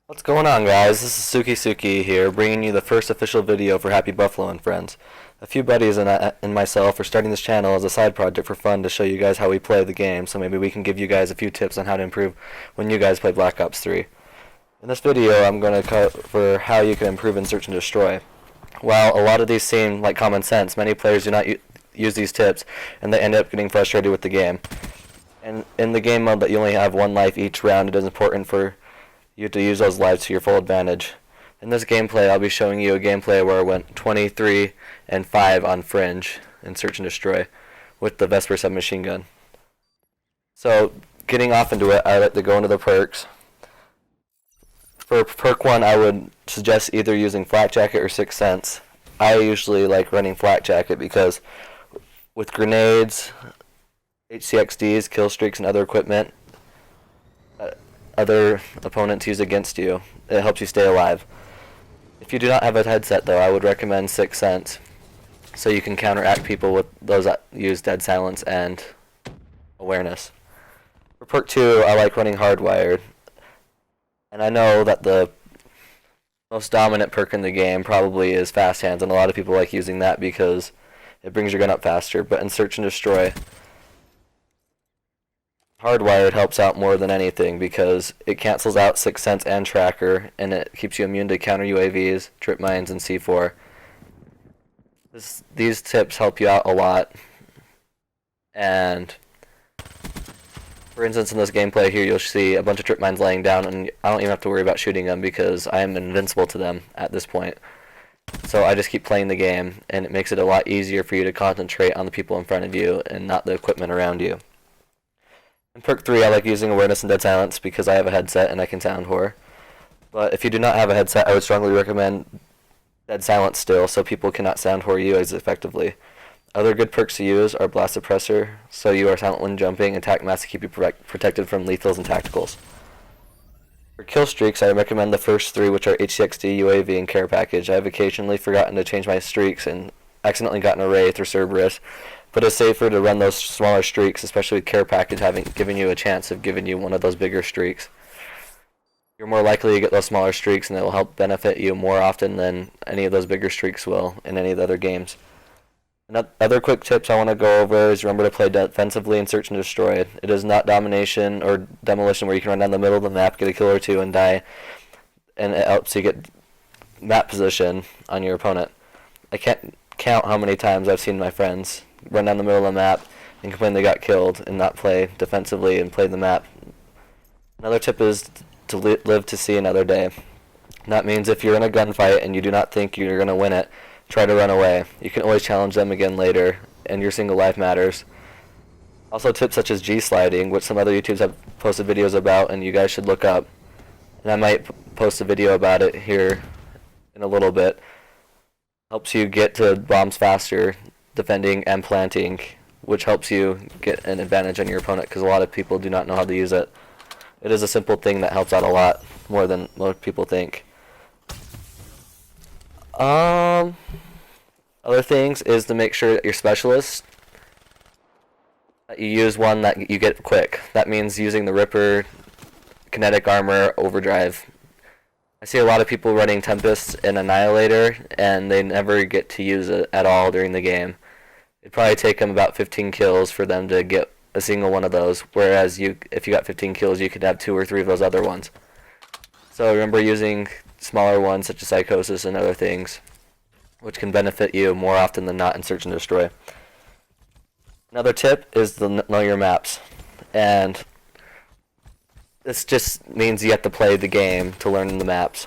What's going on, guys? This is Sooky-Sooky here, bringing you the first official video for Happy Buffalo and Friends. A few buddies and myself are starting this channel as a side project for fun to show you guys how we play the game, so maybe we can give you guys a few tips on how to improve when you guys play Black Ops 3. In this video, I'm going to cover how you can improve in Search and Destroy. While a lot of these seem like common sense, many players do not use these tips, and they end up getting frustrated with the game. And in the game mode that you only have one life each round, it is important for you to use those lives to your full advantage. In this gameplay, I'll be showing you a gameplay where I went 23 and 5 on Fringe in Search and Destroy with the Vesper submachine gun. So, getting off into it, I like to go into the perks. For perk 1, I would suggest either using Flak Jacket or Sixth Sense. I usually like running Flak Jacket because with grenades, HCXDs, kill streaks, and other equipment, other opponents use against you, it helps you stay alive. If you do not have a headset, though, I would recommend Sixth Sense, so you can counteract people with those that use Dead Silence and Awareness. For perk 2, I like running Hardwired, and I know that the most dominant perk in the game probably is Fast Hands, and a lot of people like using that because it brings your gun up faster, but in Search and Destroy, Hardwired helps out more than anything because it cancels out Sixth Sense and Tracker, and it keeps you immune to counter UAVs, trip mines, and C4. These tips help you out a lot. And for instance, in this gameplay here, you'll see a bunch of trip mines laying down, and I don't even have to worry about shooting them because I am invincible to them at this point. So I just keep playing the game, and it makes it a lot easier for you to concentrate on the people in front of you and not the equipment around you. In perk 3, I like using Awareness and Dead Silence because I have a headset and I can sound horror. But if you do not have a headset, I would strongly recommend Dead Silence still, so people cannot sound horror you as effectively. Other good perks to use are Blast Suppressor, so you are silent when jumping, and Tac Mask to keep you protected from lethals and tacticals. For kill streaks, I recommend the first 3, which are HCXD, UAV, and Care Package. I have occasionally forgotten to change my streaks and accidentally gotten a Wraith or Cerberus, but it's safer to run those smaller streaks, especially with Care Package having given you a chance of giving you one of those bigger streaks. You're more likely to get those smaller streaks, and it will help benefit you more often than any of those bigger streaks will in any of the other games. Other quick tips I want to go over is remember to play defensively and Search and Destroy. It is not domination or demolition where you can run down the middle of the map, get a kill or two, and die, and it helps you get map position on your opponent. I can't count how many times I've seen my friends run down the middle of the map and complain they got killed and not play defensively and play the map. Another tip is to live to see another day. That means if you're in a gunfight and you do not think you're going to win it, try to run away. You can always challenge them again later, and your single life matters. Also, tips such as G-sliding, which some other YouTubers have posted videos about, and you guys should look up. And I might post a video about it here in a little bit. Helps you get to bombs faster, defending and planting, which helps you get an advantage on your opponent because a lot of people do not know how to use it. It is a simple thing that helps out a lot more than most people think. Other things is to make sure that your specialist, that you use one that you get quick. That means using the Ripper, Kinetic Armor, Overdrive. I see a lot of people running Tempest and Annihilator, and they never get to use it at all during the game. It'd probably take them about 15 kills for them to get a single one of those, whereas if you got 15 kills, you could have 2 or 3 of those other ones. So remember using smaller ones such as Psychosis and other things, which can benefit you more often than not in Search and Destroy. Another tip is to know your maps, and this just means you have to play the game to learn the maps,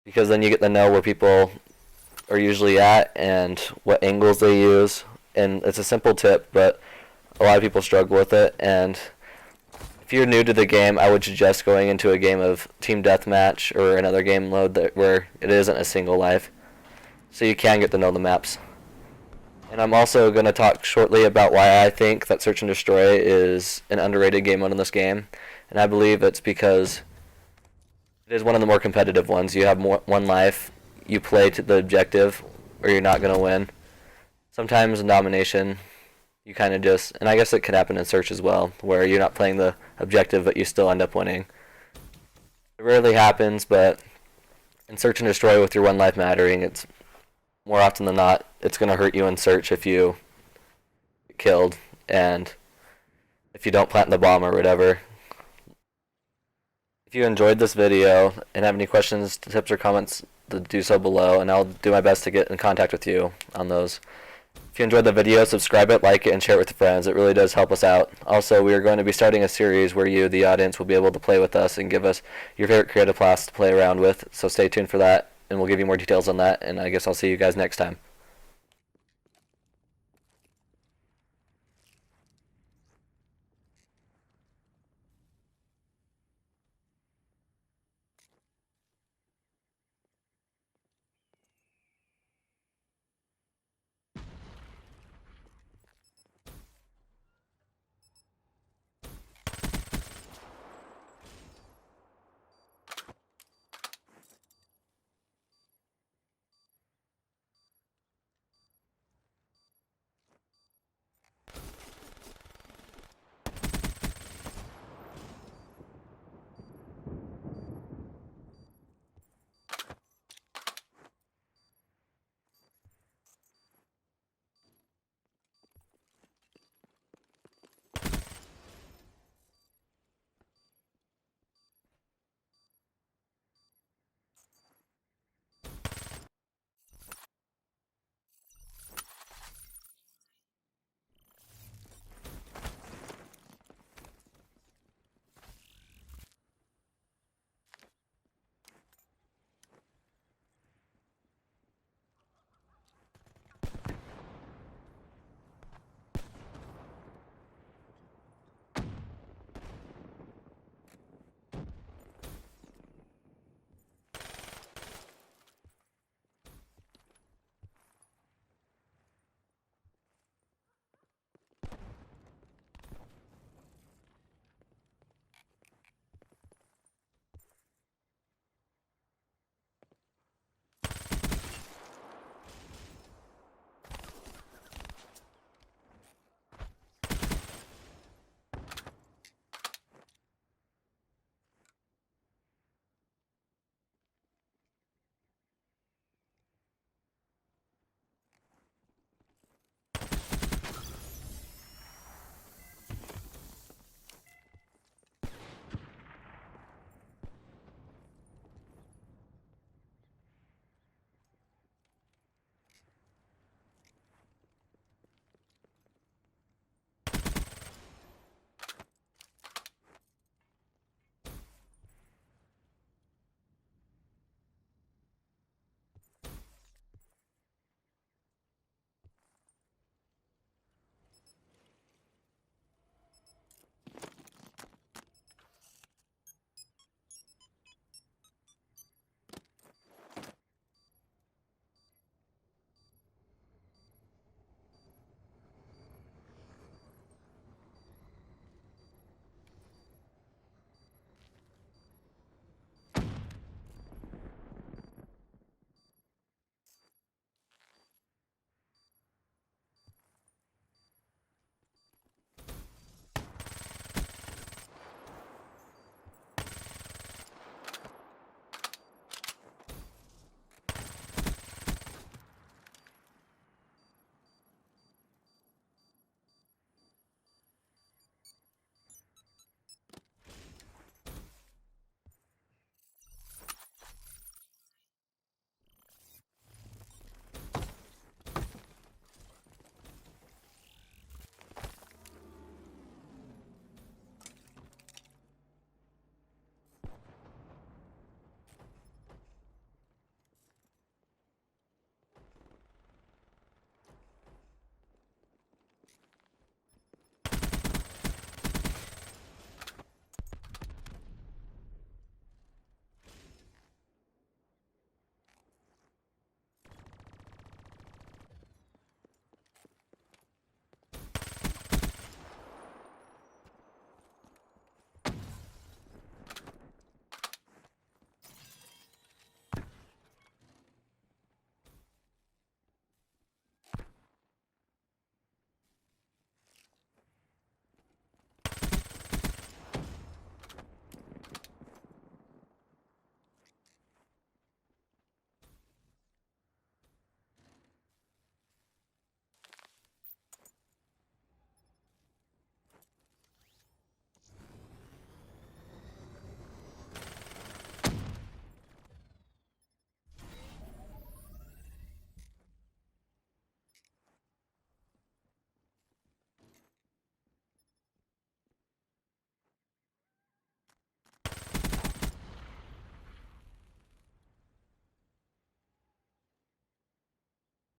because then you get to know where people are usually at and what angles they use. And it's a simple tip, but a lot of people struggle with it. And if you're new to the game, I would suggest going into a game of Team Deathmatch or another game mode where it isn't a single life, so you can get to know the maps. And I'm also going to talk shortly about why I think that Search and Destroy is an underrated game mode in this game. And I believe it's because it is one of the more competitive ones. You have one life, you play to the objective, or you're not going to win. Sometimes in domination, you kind of just, and I guess it could happen in Search as well, where you're not playing the objective, but you still end up winning. It rarely happens, but in search and destroy with your one life mattering, it's more often than not, it's going to hurt you in search if you get killed, and if you don't plant the bomb or whatever. If you enjoyed this video and have any questions, tips, or comments, do so below, and I'll do my best to get in contact with you on those. If you enjoyed the video, subscribe it, like it, and share it with your friends. It really does help us out. Also, we are going to be starting a series where you, the audience, will be able to play with us and give us your favorite creative class to play around with. So stay tuned for that, and we'll give you more details on that, and I guess I'll see you guys next time.